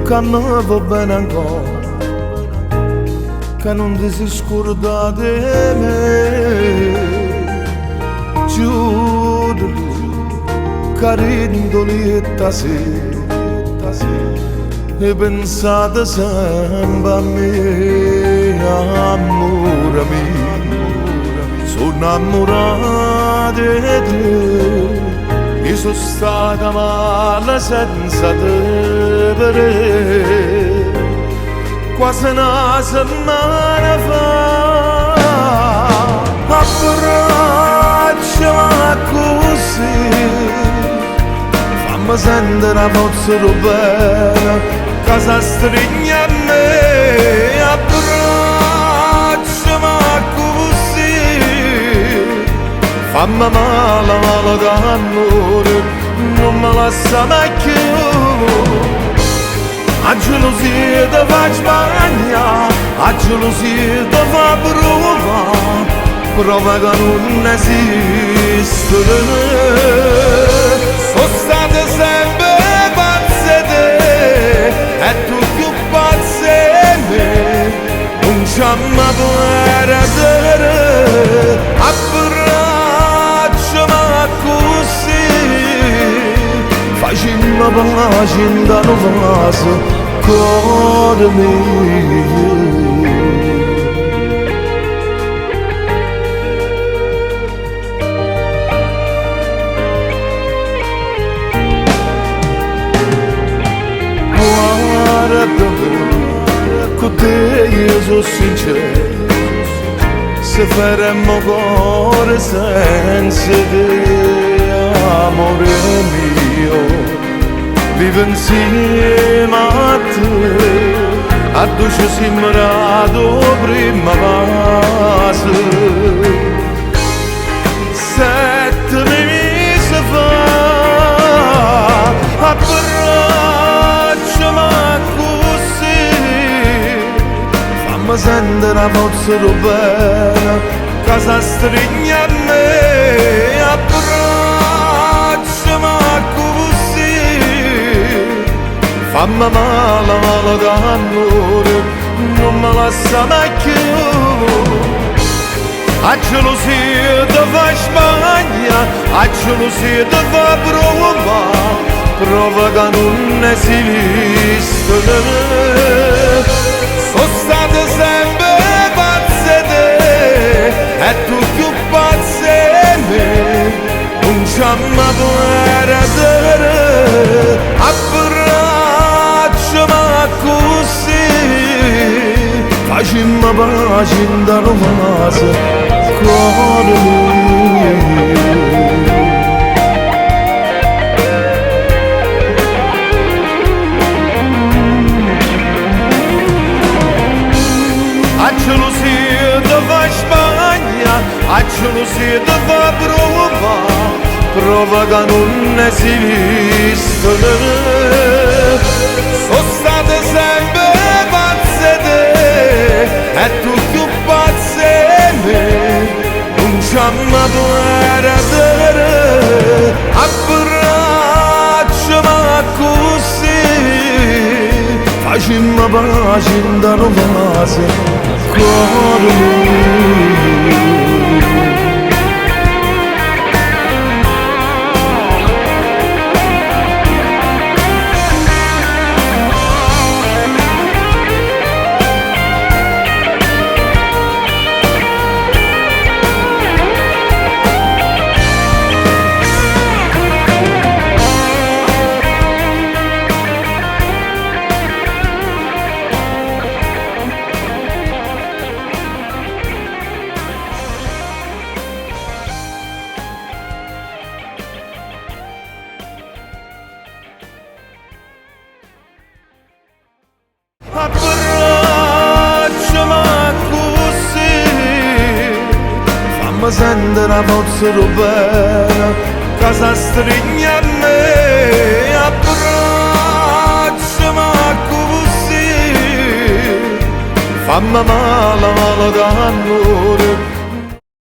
che non va bene ancora, che non ti si scorda di me. Giuro, carindoli e tasetta, e pensate sempre a me, amore mio. Sono innamorato di te, io sono stata male senza te vedere, quasi una settimana fa. Abbracciami così, fammi sentire una forza bene che si stringe a me. Abbracciami così, fammi male, male d'amore, non mi lascia mai più. A gelosia ti fa sbagliare, a gelosia ti fa provare, prova che non esiste. Sono state sempre pazze te, e tu più pazze me, non c'è mai perdere. Abbracciami così, facciamo pace in da vaso, cuore mio. Con te io sono sincero, se faremmo cuore senza te, amore mio. Vivo insieme a te, a dolce sembrato prima passo. 7 mesi fa, abbracciami così, fammi sentire una forza bene che si stringe a me. Abbracciami così, fammi male, male d'amore, non mi lascia mai più. A gelosia ti fa sbagliare, a gelosia ti fa provare, prova che non esiste. Sono state sempre pazze te, e tu più pazze me, non c'è mai perdere. Abbracciami così, facciamo pace in da vaso, cuore mio. A gelosia ti fa sbagliare, a gelosia ti fa provare, prova che non esiste. Sono state sempre pazze te, e tu più pazze me, non c'è mai perdere. Abbracciami così, facciamo pace in da vaso, cuore mio. Abbracciami così, fammi sentire una forza bene che si stringe a me. Abbracciami così, fammi male, male d'amore,